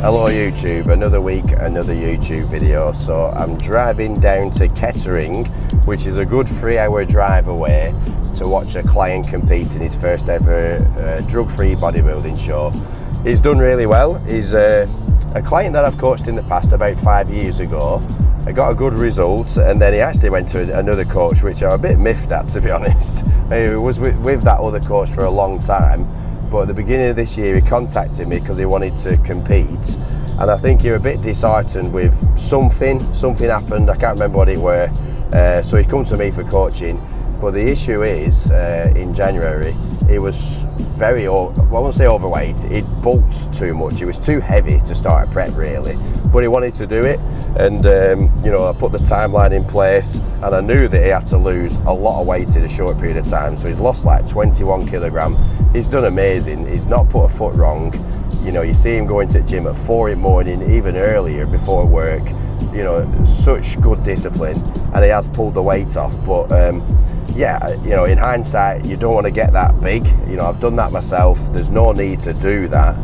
Hello YouTube, another week, another YouTube video. So I'm driving down to Kettering, which is a good 3-hour drive away, to watch a client compete in his first ever drug-free bodybuilding show. He's done really well. He's a client that I've coached in the past about 5 years ago. I got a good result, and then he actually went to another coach, which I'm a bit miffed at, to be honest. He was with that other coach for a long time. But at the beginning of this year, he contacted me because he wanted to compete, and I think you're a bit disheartened with something happened. I can't remember what it were. So he's come to me for coaching. But the issue is, in January, he was very, well, I won't say overweight. He'd bulked too much. He was too heavy to start a prep, really. But he wanted to do it, and you know, I put the timeline in place, and I knew that he had to lose a lot of weight in a short period of time. So he's lost like 21 kilogram. He's done amazing. He's not put a foot wrong. You know, you see him going to the gym at 4 in the morning, even earlier before work. You know, such good discipline, and he has pulled the weight off. But yeah, you know, in hindsight, you don't want to get that big. You know, I've done that myself. There's no need to do that.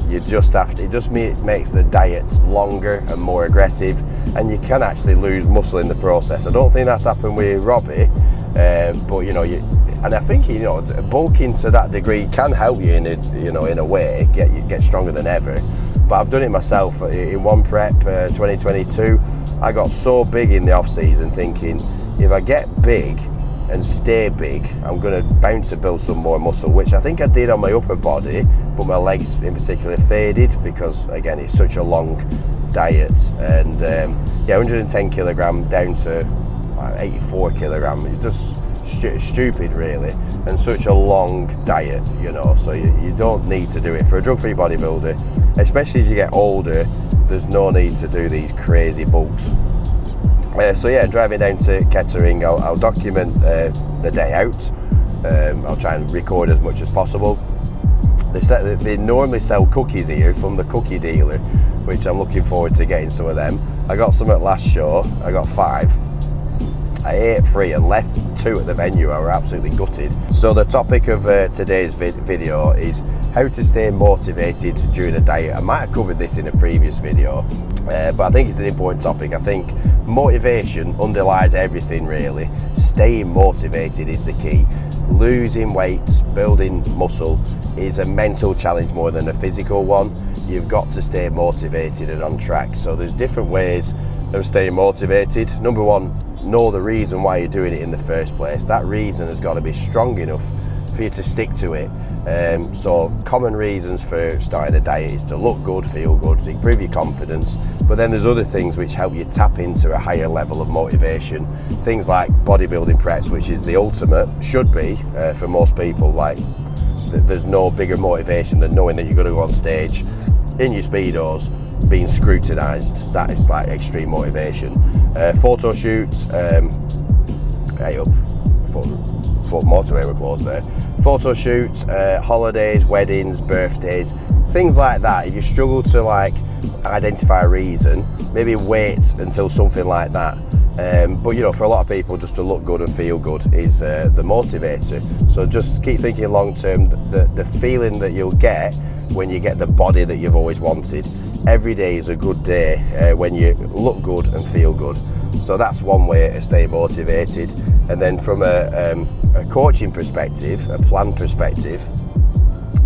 You just have to, it just makes the diet longer and more aggressive, and you can actually lose muscle in the process. I don't think that's happened with Robbie, but you know, and I think, you know, bulking to that degree can help you in a way, get stronger than ever. But I've done it myself in one prep, 2022. I got so big in the off season, thinking if I get big and stay big, I'm bound to build some more muscle, which I think I did on my upper body, but my legs in particular faded because, again, it's such a long diet. And yeah, 110 kilogram down to 84 kilogram. It's just stupid, really, and such a long diet, you know. So you don't need to do it for a drug-free bodybuilder, especially as you get older. There's no need to do these crazy bulks. So yeah, driving down to Kettering, I'll document the day out. I'll try and record as much as possible. They normally sell cookies here from the cookie dealer, which I'm looking forward to getting some of them. I got some at last show. I got 5. I ate 3 and left 2 at the venue. I were absolutely gutted. So the topic of today's video is how to stay motivated during a diet. I might have covered this in a previous video, but I think it's an important topic. I think motivation underlies everything, really. Staying motivated is the key. Losing weight, building muscle is a mental challenge more than a physical one. You've got to stay motivated and on track. So there's different ways of staying motivated. Number one, know the reason why you're doing it in the first place. That reason has got to be strong enough for you to stick to it. So common reasons for starting a diet is to look good, feel good, to improve your confidence. But then there's other things which help you tap into a higher level of motivation. Things like bodybuilding preps, which is the ultimate, should be for most people. Like, there's no bigger motivation than knowing that you're going to go on stage in your Speedos being scrutinised. That is like extreme motivation. Photo shoots, hey up, thought motorway were closed there. Photo shoots, holidays, weddings, birthdays, things like that. If you struggle to like identify a reason, maybe wait until something like that. But you know, for a lot of people, just to look good and feel good is the motivator. So just keep thinking long term. The feeling that you'll get when you get the body that you've always wanted. Every day is a good day when you look good and feel good. So that's one way to stay motivated. And then from a coaching perspective, a plan perspective,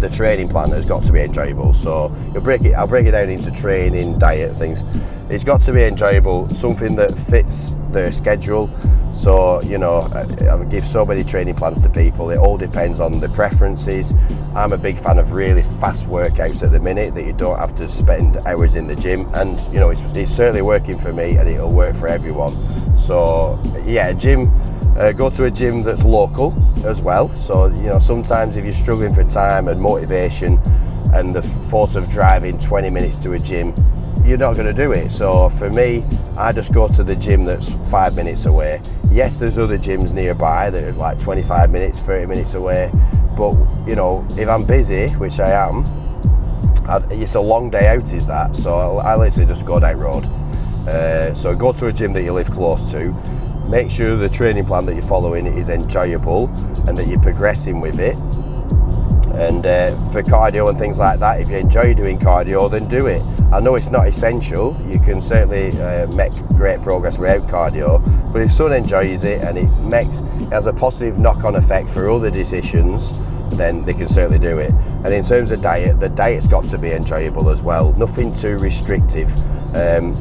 the training plan has got to be enjoyable. So I'll break it down into training, diet, things. It's got to be enjoyable, something that fits their schedule. So, you know, I give so many training plans to people. It all depends on the preferences. I'm a big fan of really fast workouts at the minute that you don't have to spend hours in the gym. And, you know, it's certainly working for me, and it'll work for everyone. So, yeah, go to a gym that's local as well. So, you know, sometimes if you're struggling for time and motivation and the thought of driving 20 minutes to a gym, you're not going to do it. So for me, I just go to the gym that's 5 minutes away. Yes, there's other gyms nearby that are like 25 minutes, 30 minutes away. But, you know, if I'm busy, which I am, it's a long day out, is that. So I literally just go down road. So go to a gym that you live close to. Make sure the training plan that you're following is enjoyable and that you're progressing with it. And for cardio and things like that, if you enjoy doing cardio, then do it. I know it's not essential. You can certainly make great progress without cardio, but if someone enjoys it and it has a positive knock-on effect for other decisions, then they can certainly do it. And in terms of diet, the diet's got to be enjoyable as well. Nothing too restrictive.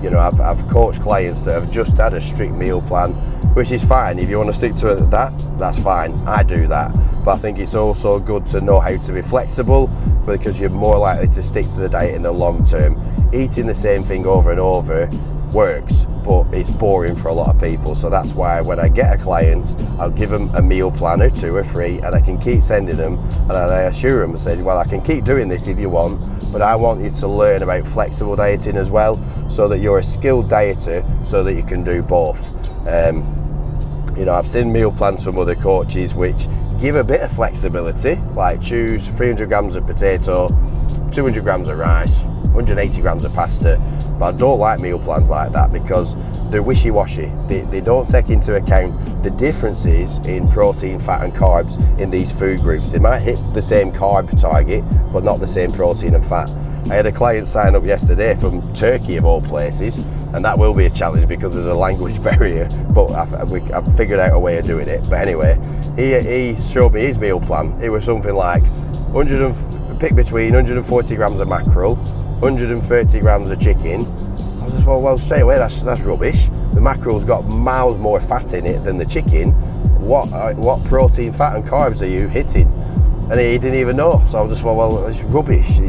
You know, I've coached clients that have just had a strict meal plan, which is fine. If you want to stick to that, that's fine. I do that. But I think it's also good to know how to be flexible, because you're more likely to stick to the diet in the long term. Eating the same thing over and over works, but it's boring for a lot of people. So that's why when I get a client, I'll give them a meal plan or 2 or 3, and I can keep sending them, and I assure them and say, well, I can keep doing this if you want, but I want you to learn about flexible dieting as well, so that you're a skilled dieter, so that you can do both. You know, I've seen meal plans from other coaches which give a bit of flexibility, like choose 300 grams of potato, 200 grams of rice, 180 grams of pasta, but I don't like meal plans like that because they're wishy-washy. They don't take into account the differences in protein, fat and carbs in these food groups. They might hit the same carb target, but not the same protein and fat. I had a client sign up yesterday from Turkey of all places, and that will be a challenge because there's a language barrier, but I've figured out a way of doing it. But anyway, he showed me his meal plan. It was something like pick between 140 grams of mackerel, 130 grams of chicken. I just thought, well, straight away, that's rubbish. The mackerel's got miles more fat in it than the chicken. What protein, fat and carbs are you hitting? And he didn't even know. So I just thought, well, it's rubbish.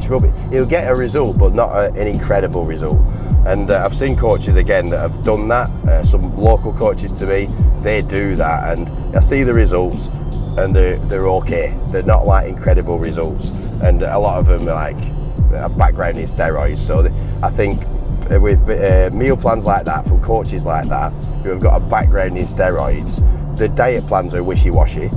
He'll get a result, but not an incredible result. And I've seen coaches again that have done that. Some local coaches to me, they do that, and I see the results, and they're okay. They're not like incredible results, and a lot of them are like a background in steroids. So I think with meal plans like that from coaches like that who have got a background in steroids, the diet plans are wishy-washy,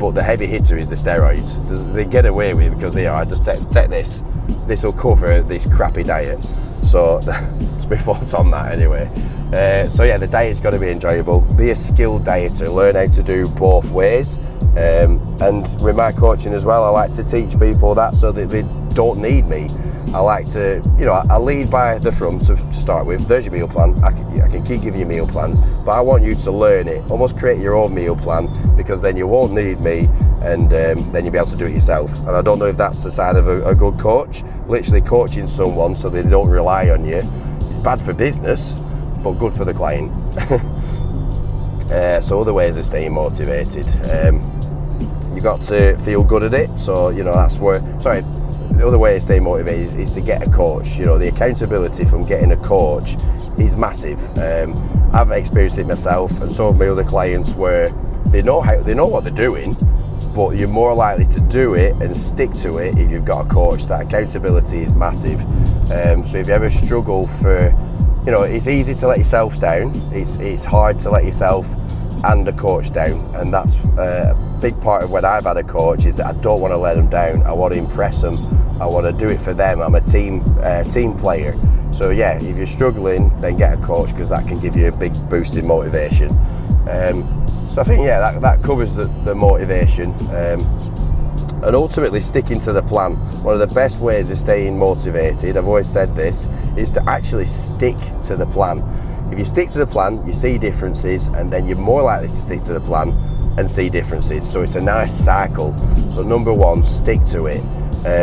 but the heavy hitter is the steroids. They get away with it because they are, just take this. This will cover this crappy diet. So it's my thoughts on that anyway. So yeah, the diet's got to be enjoyable. Be a skilled dieter. Learn how to do both ways. And with my coaching as well, I like to teach people that so that they don't need me. I like to, I lead by the front to start with. There's your meal plan. I can keep giving you meal plans, but I want you to learn it. Almost create your own meal plan, because then you won't need me, and then you'll be able to do it yourself. And I don't know if that's the sign of a good coach. Literally coaching someone so they don't rely on you. It's bad for business, but good for the client. So other ways of staying motivated. You got to feel good at it. So that's where. The other way to stay motivated is to get a coach. The accountability from getting a coach is massive. I've experienced it myself, and some of my other clients where they know what they're doing, but you're more likely to do it and stick to it if you've got a coach. That accountability is massive. So if you ever struggle it's easy to let yourself down. It's hard to let yourself and a coach down, and that's a big part of when I've had a coach is that I don't want to let them down. I want to impress them. I want to do it for them. I'm a team player. So yeah, if you're struggling, then get a coach, because that can give you a big boost in motivation. So I think that covers the motivation, and ultimately sticking to the plan. One of the best ways of staying motivated, I've always said this, is to actually stick to the plan. If you stick to the plan, you see differences, and then you're more likely to stick to the plan and see differences. So it's a nice cycle. So number one, stick to it.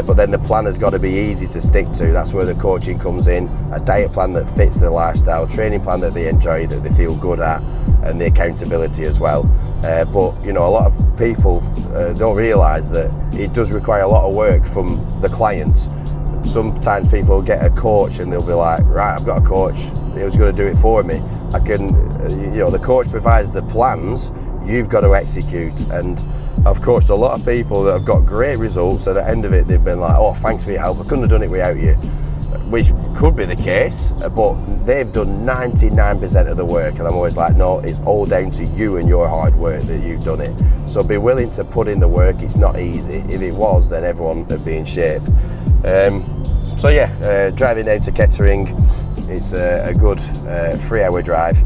But then the plan has got to be easy to stick to. That's where the coaching comes in. A diet plan that fits their lifestyle, training plan that they enjoy, that they feel good at, and the accountability as well. But a lot of people don't realise that it does require a lot of work from the client. Sometimes people get a coach and they'll be like, right, I've got a coach, who's going to do it for me. I can, the coach provides the plans, you've got to execute. And I've coached a lot of people that have got great results, and at the end of it they've been like, oh, thanks for your help, I couldn't have done it without you. Which could be the case, but they've done 99% of the work, and I'm always like, no, it's all down to you and your hard work that you've done it. So be willing to put in the work. It's not easy. If it was, then everyone would be in shape. Driving down to Kettering, it's a good 3-hour drive,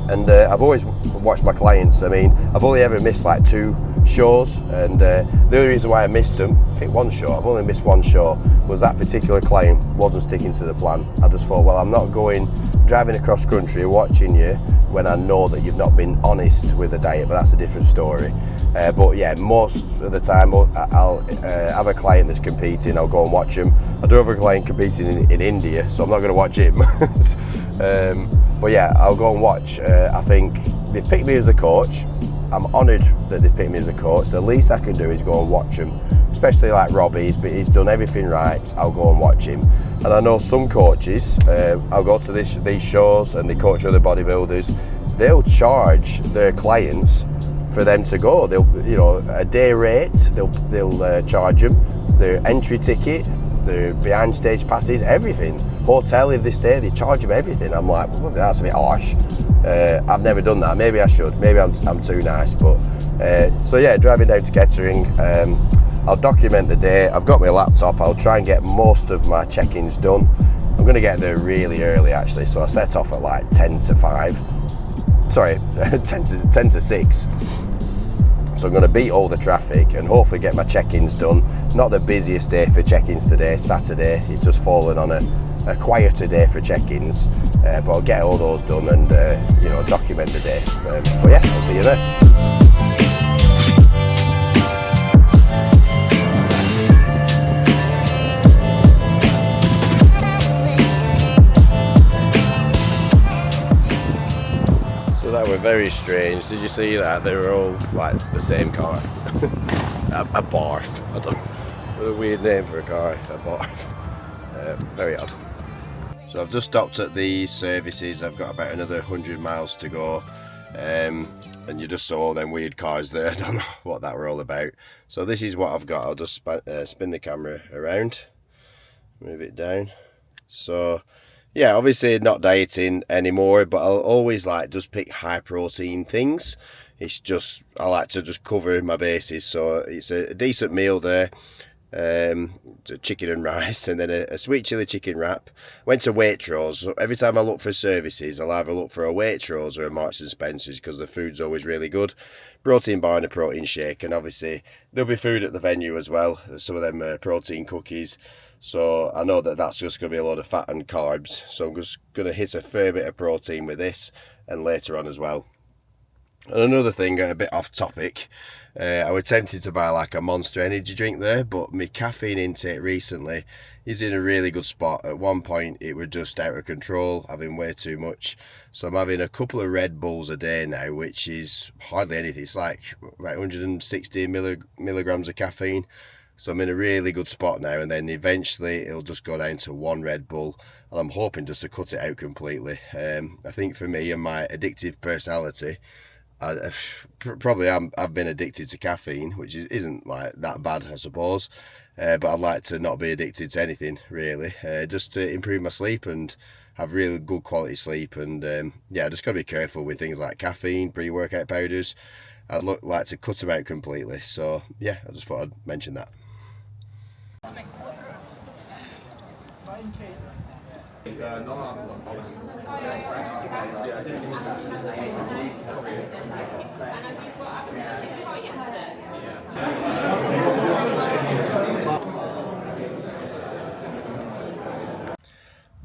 and I've always watched my clients. I mean, I've only ever missed like 2 shows, and the only reason why I missed them, I think one show, I've only missed one show, was that particular client wasn't sticking to the plan. I just thought, well, I'm not going driving across country watching you when I know that you've not been honest with the diet, but that's a different story. But yeah, most of the time I'll have a client that's competing, I'll go and watch them. I do have a client competing in India, so I'm not going to watch him. But yeah, I'll go and watch. I think they've picked me as a coach. I'm honoured that they've picked me as a coach. The least I can do is go and watch them, especially like Robbie, but he's done everything right. I'll go and watch him. And I know some coaches, I'll go to these shows and they coach other bodybuilders, they'll charge their clients for them to go. They'll, you know, a day rate, they'll charge them, their entry ticket, their behind stage passes, everything. Hotel, if they stay, they charge them everything. I'm like, well, that's a bit harsh. I've never done that. Maybe I should. Maybe I'm too nice. But so yeah, driving down to Kettering. I'll document the day. I've got my laptop. I'll try and get most of my check-ins done. I'm going to get there really early actually. So I set off at like 10 to 5. Sorry, 10 to 6. So I'm going to beat all the traffic and hopefully get my check-ins done. Not the busiest day for check-ins today, Saturday. It's just fallen on a quieter day for check-ins. But I'll get all those done and you know, document the day. But yeah, I'll see you there. That were very strange. Did you see that? They were all like the same car. a barf. I don't know. What a weird name for a car. A barf. Very odd. So I've just stopped at the services. I've got about another 100 miles to go. And you just saw all them weird cars there. I don't know what that were all about. So this is what I've got. I'll just spin the camera around. Move it down. So yeah, obviously not dieting anymore, but I'll always like just pick high protein things. It's just, I like to just cover my bases. So it's a decent meal there. Chicken and rice, and then a sweet chili chicken wrap. Went to Waitrose. So every time I look for services, I'll either look for a Waitrose or a Marks and Spencer's because the food's always really good. Protein bar and a protein shake, and obviously there'll be food at the venue as well. Some of them protein cookies. So I know that that's just going to be a lot of fat and carbs. So I'm just going to hit a fair bit of protein with this and later on as well. And another thing, a bit off topic, I was tempted to buy like a Monster energy drink there, but my caffeine intake recently is in a really good spot. At one point it was just out of control, having way too much. So I'm having a couple of Red Bulls a day now, which is hardly anything. It's like about 160 milligrams of caffeine. So I'm in a really good spot now, and then eventually it'll just go down to one Red Bull, and I'm hoping just to cut it out completely. I think for me and my addictive personality, I've been addicted to caffeine, which isn't like that bad, I suppose. But I'd like to not be addicted to anything really, just to improve my sleep and have really good quality sleep. And yeah, just gotta be careful with things like caffeine, pre-workout powders. I'd like to cut them out completely. So yeah, I just thought I'd mention that.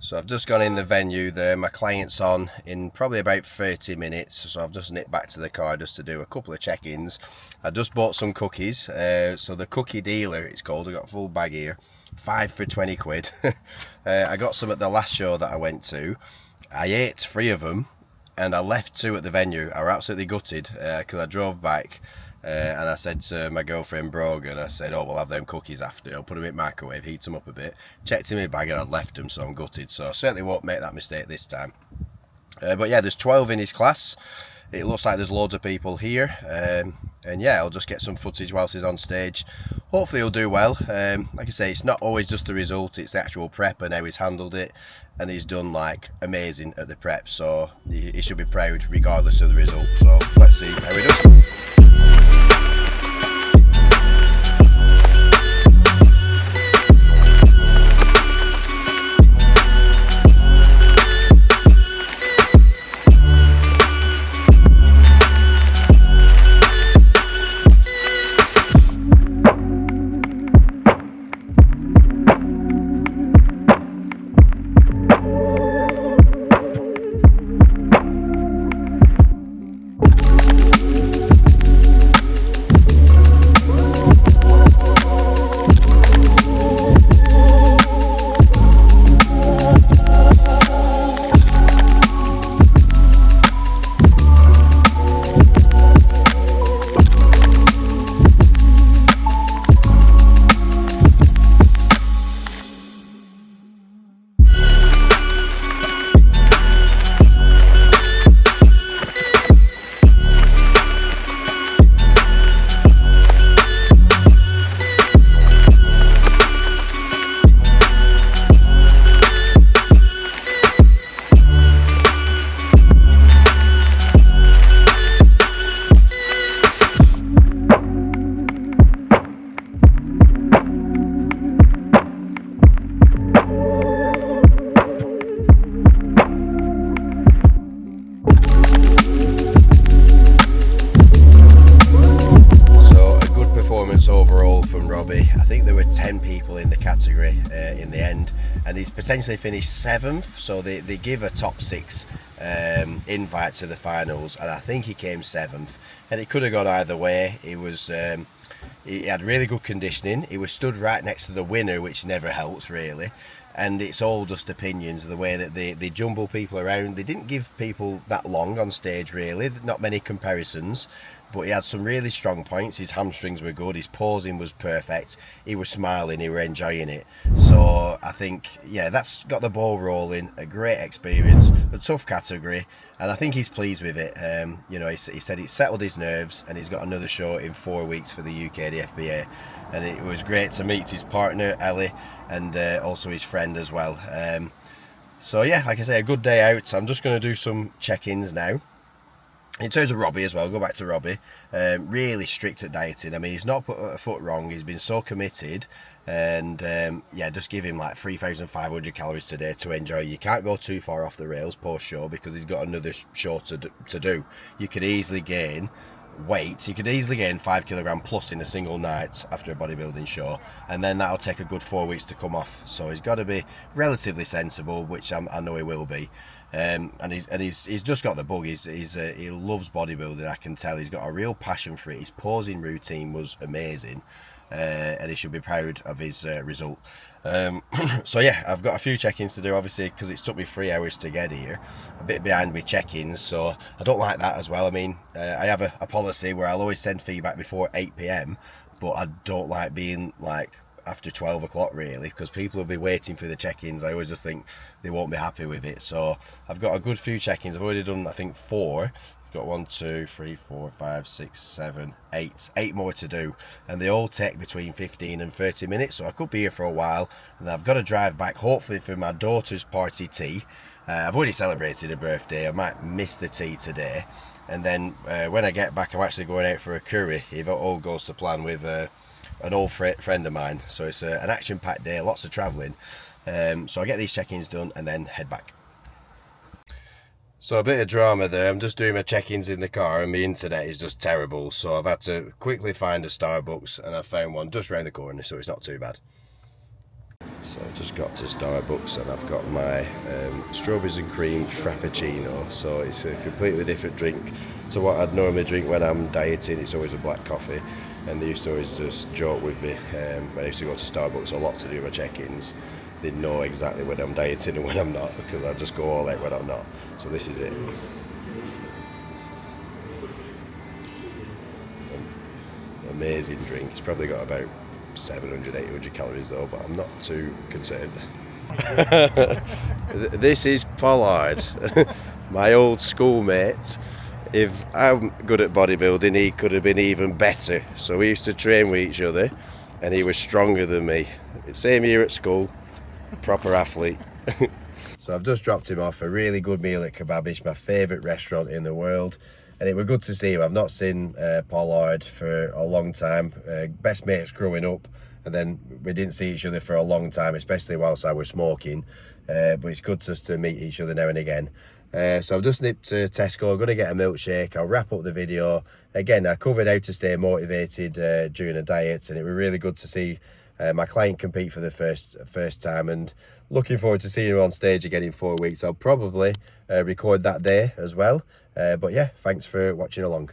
So I've just gone in the venue there. My client's on in probably about 30 minutes. So I've just nipped back to the car just to do a couple of check-ins. I just bought some cookies. So the cookie dealer, it's called. I got a full bag here. 5 for 20 quid. I got some at the last show that I went to. I ate 3 of them and I left 2 at the venue. I was absolutely gutted because I drove back. And I said to my girlfriend Brogan, I said, oh, we'll have them cookies after. I'll put them in the microwave, heat them up a bit. Checked in my bag and I'd left them, so I'm gutted. So I certainly won't make that mistake this time. But yeah, there's 12 in his class. It looks like there's loads of people here. And yeah, I'll just get some footage whilst he's on stage. Hopefully he'll do well. Like I say, it's not always just the result, it's the actual prep and how he's handled it. And he's done like amazing at the prep. So he should be proud regardless of the result. So let's see how he does. 10 people in the category in the end, and he's potentially finished 7th, so they give a top 6 invite to the finals, and I think he came 7th, and it could have gone either way. He had really good conditioning. He was stood right next to the winner, which never helps really. And it's all just opinions, the way that they jumble people around. They didn't give people that long on stage really, not many comparisons, but he had some really strong points. His hamstrings were good, his posing was perfect, he was smiling, he was enjoying it. So I think, yeah, that's got the ball rolling. A great experience, a tough category, and I think he's pleased with it. You know, he said it settled his nerves, and he's got another show in 4 weeks for the UK, the FBA, and it was great to meet his partner Ellie, and also his friend as well. So yeah, like I say, a good day out. I'm just going to do some check-ins now. In terms of Robbie as well, go back to Robbie, really strict at dieting. I mean, he's not put a foot wrong, he's been so committed, and yeah, just give him like 3,500 calories today to enjoy. You can't go too far off the rails post-show because he's got another show to do. You could easily gain weight, you could easily gain 5 kilogram plus in a single night after a bodybuilding show, and then that'll take a good 4 weeks to come off. So he's got to be relatively sensible, which I know he will be. And he's just got the bug. He loves bodybuilding. I can tell he's got a real passion for it. His posing routine was amazing, and he should be proud of his result. So yeah, I've got a few check-ins to do, obviously, because it's took me 3 hours to get here. A bit behind with check-ins, so I don't like that as well. I mean, I have a policy where I'll always send feedback before 8 p.m, but I don't like being like after 12 o'clock really, because people will be waiting for the check-ins. I always just think they won't be happy with it. So I've got a good few check-ins. I've already done, I think, 4. I've got 1, 2, 3, 4, 5, 6, 7, 8 more to do, and they all take between 15 and 30 minutes, so I could be here for a while. And I've got to drive back hopefully for my daughter's party tea. I've already celebrated a birthday. I might miss the tea today, and then when I get back I'm actually going out for a curry, if all goes to plan, with an old friend of mine. So it's an action-packed day, lots of travelling. So I get these check-ins done and then head back. So a bit of drama there. I'm just doing my check-ins in the car and my internet is just terrible, so I've had to quickly find a Starbucks, and I found one just round the corner, so it's not too bad. So I just got to Starbucks and I've got my strawberries and cream frappuccino. So it's a completely different drink to what I'd normally drink when I'm dieting. It's always a black coffee, and they used to always just joke with me when I used to go to Starbucks a lot to do my check-ins. They know exactly when I'm dieting and when I'm not, because I just go all out when I'm not. So this is it. Amazing drink. It's probably got about 700, 800 calories though, but I'm not too concerned. This is Pollard, my old schoolmate. If I'm good at bodybuilding, he could have been even better. So we used to train with each other, and he was stronger than me. Same year at school, proper athlete. So I've just dropped him off a really good meal at Kebabish, my favourite restaurant in the world. And it was good to see him. I've not seen Pollard for a long time. Best mates growing up, and then we didn't see each other for a long time, especially whilst I was smoking. But it's good just to meet each other now and again. So I've just nipped to Tesco. I'm going to get a milkshake. I'll wrap up the video. Again, I covered how to stay motivated during a diet, and it was really good to see my client compete for the first time, and looking forward to seeing him on stage again in 4 weeks. I'll probably record that day as well. But yeah, thanks for watching along.